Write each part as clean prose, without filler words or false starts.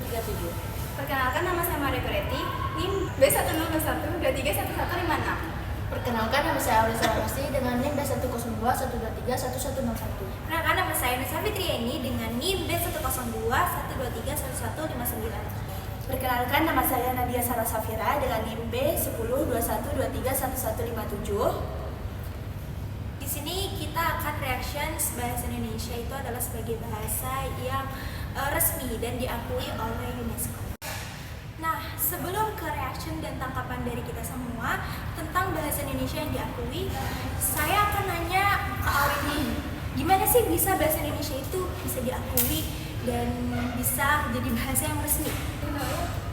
37. Perkenalkan, nama saya Maria Goretti, NIM B1021231156. Perkenalkan, nama saya Aulia Salamasi dengan NIM B1021231101. Perkenalkan, nama saya Nusa Fitriani dengan NIM B1021231159. Perkenalkan, nama saya Nadia Sarah Safira dengan NIM B1021231157. Di sini kita akan reactions bahasa Indonesia itu adalah sebagai bahasa yang resmi dan diakui oleh UNESCO. Nah, sebelum ke reaction dan tangkapan dari kita semua tentang bahasa Indonesia yang diakui, saya akan nanya ke Auri, gimana sih bisa bahasa Indonesia itu bisa diakui dan bisa jadi bahasa yang resmi?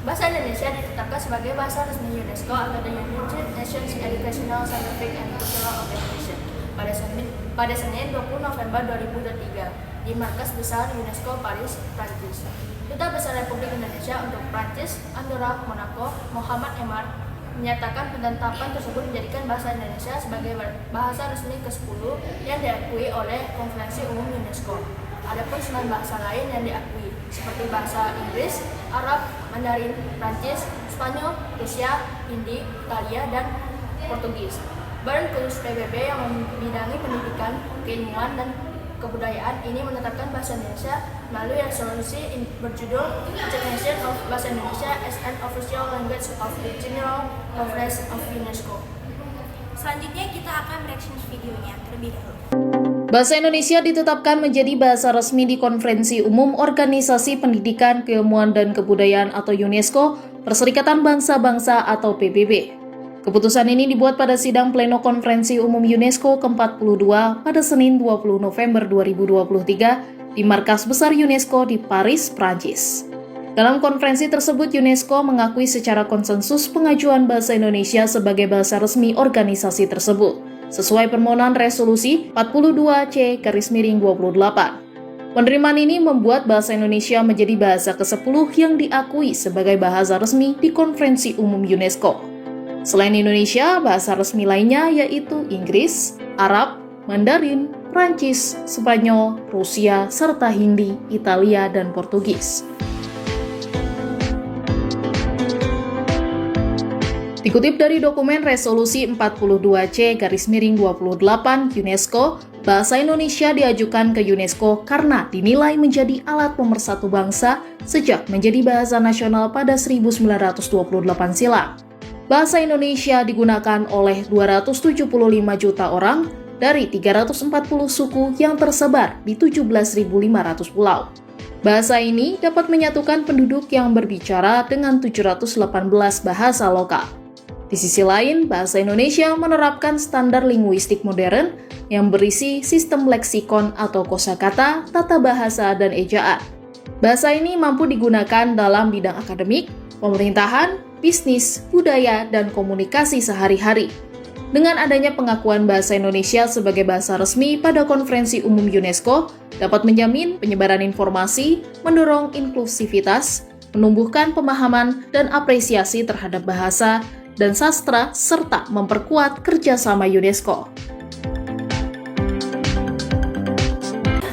Bahasa Indonesia ditetapkan sebagai bahasa resmi UNESCO atau the United Nations Educational, Scientific, and Cultural Organization pada Senin 20 November 2023 di Markas Besar UNESCO Paris, Prancis. Duta Besar Republik Indonesia untuk Prancis, Andorra, Monaco, Muhammad Emar, menyatakan penetapan tersebut menjadikan bahasa Indonesia sebagai bahasa resmi ke-10 yang diakui oleh Konferensi Umum UNESCO. Adapun 9 bahasa lain yang diakui, seperti bahasa Inggris, Arab, Mandarin, Prancis, Spanyol, Rusia, Hindi, Italia, dan Portugis. Badan Khusus PBB yang membidangi pendidikan, keilmuan, dan kebudayaan ini menetapkan bahasa Indonesia melalui resolusi berjudul Recognition of Bahasa Indonesia as an Official Language of the General Conference of UNESCO. Selanjutnya kita akan reaction videonya terlebih dahulu. Bahasa Indonesia ditetapkan menjadi bahasa resmi di Konferensi Umum Organisasi Pendidikan, Keilmuan, dan Kebudayaan atau UNESCO, Perserikatan Bangsa-Bangsa atau PBB. Keputusan ini dibuat pada sidang pleno Konferensi Umum UNESCO ke-42 pada Senin 20 November 2023 di Markas Besar UNESCO di Paris, Prancis. Dalam konferensi tersebut, UNESCO mengakui secara konsensus pengajuan bahasa Indonesia sebagai bahasa resmi organisasi tersebut, sesuai permohonan resolusi 42C/28. Penerimaan ini membuat bahasa Indonesia menjadi bahasa ke-10 yang diakui sebagai bahasa resmi di Konferensi Umum UNESCO. Selain Indonesia, bahasa resmi lainnya yaitu Inggris, Arab, Mandarin, Prancis, Spanyol, Rusia, serta Hindi, Italia, dan Portugis. Dikutip dari dokumen resolusi 42C/28 UNESCO, bahasa Indonesia diajukan ke UNESCO karena dinilai menjadi alat pemersatu bangsa sejak menjadi bahasa nasional pada 1928 silam. Bahasa Indonesia digunakan oleh 275 juta orang dari 340 suku yang tersebar di 17.500 pulau. Bahasa ini dapat menyatukan penduduk yang berbicara dengan 718 bahasa lokal. Di sisi lain, bahasa Indonesia menerapkan standar linguistik modern yang berisi sistem leksikon atau kosakata, tata bahasa, dan ejaan. Bahasa ini mampu digunakan dalam bidang akademik, pemerintahan, bisnis, budaya, dan komunikasi sehari-hari. Dengan adanya pengakuan bahasa Indonesia sebagai bahasa resmi pada Konferensi Umum UNESCO, dapat menjamin penyebaran informasi, mendorong inklusivitas, menumbuhkan pemahaman dan apresiasi terhadap bahasa dan sastra, serta memperkuat kerjasama UNESCO.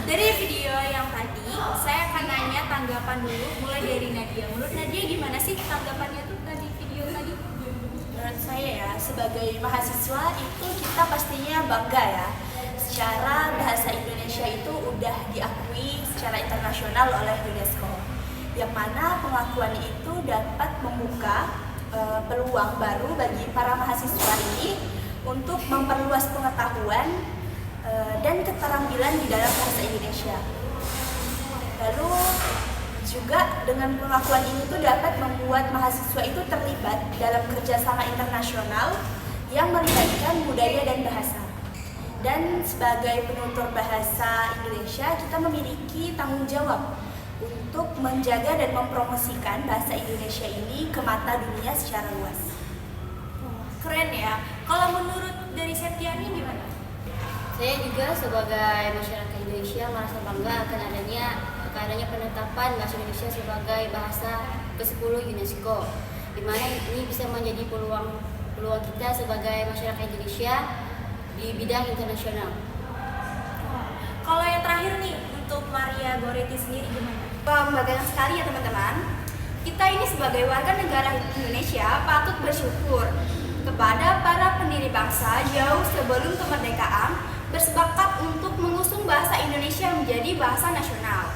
Dari video yang tadi, saya akan nanya tanggapan dulu, mulai dari Nadia. Menurut Nadia gimana sih tanggapannya tuh tadi video tadi? Menurut saya ya, sebagai mahasiswa itu kita pastinya bangga ya. Secara bahasa Indonesia itu udah diakui secara internasional oleh UNESCO. Yang mana pengakuan itu dapat membuka peluang baru bagi para mahasiswa ini untuk memperluas pengetahuan dan keterampilan di dalam bahasa Indonesia. Lalu juga dengan pengakuan ini tuh dapat membuat mahasiswa itu terlibat dalam kerjasama internasional yang melibatkan budaya dan bahasa. Dan sebagai penutur bahasa Indonesia, kita memiliki tanggung jawab untuk menjaga dan mempromosikan bahasa Indonesia ini ke mata dunia secara luas. Keren ya. Kalau menurut dari Septiani gimana? Saya juga sebagai masyarakat Indonesia merasa bangga akan adanya penetapan bahasa Indonesia sebagai bahasa ke-10 UNESCO, di mana ini bisa menjadi peluang kita sebagai masyarakat Indonesia di bidang internasional. Kalau yang terakhir nih, untuk Maria Goretti sendiri gimana? Membanggakan sekali ya teman-teman. Kita ini sebagai warga negara Indonesia patut bersyukur kepada para pendiri bangsa jauh sebelum kemerdekaan bersepakat untuk mengusung bahasa Indonesia menjadi bahasa nasional.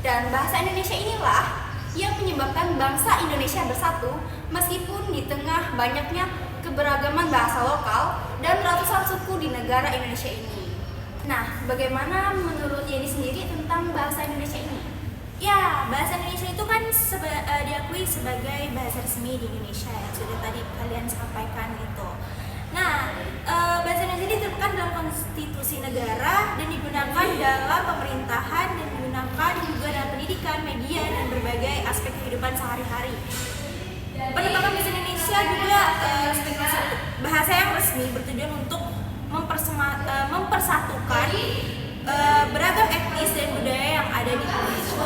Dan bahasa Indonesia inilah yang menyebabkan bangsa Indonesia bersatu meskipun di tengah banyaknya keberagaman bahasa lokal dan ratusan suku di negara Indonesia ini. Nah, bagaimana menurut Yeni sendiri tentang bahasa Indonesia ini? Ya, bahasa Indonesia itu kan diakui sebagai bahasa resmi di Indonesia yang sudah tadi kalian sampaikan gitu. Nah, bahasa Indonesia diterapkan dalam konstitusi negara dan digunakan dalam pemerintahan dan digunakan juga dalam pendidikan, media, dan berbagai aspek kehidupan sehari-hari. Penetapan bahasa Indonesia juga sebagai bahasa yang resmi bertujuan untuk mempersatukan beragam etnis dan budaya yang ada di Indonesia.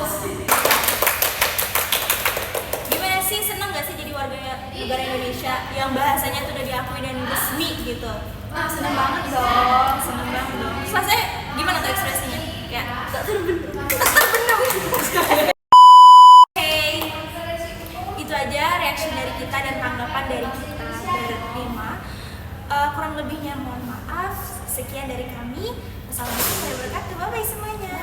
Gimana sih, seneng gak sih jadi warga negara Indonesia yang bahasanya tuh udah diakui dan resmi gitu? Seneng banget dong. Seneng banget dong. Rasanya gimana tuh ekspresinya? Kayak Tak terbendung. Oke, itu aja reaction dari kita dan tanggapan dari kita berlima. Kurang lebihnya mohon maaf. Sekian dari kami. Assalamualaikum warahmatullahi wabarakatuh. Bye bye semuanya.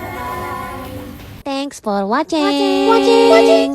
Thanks for watching.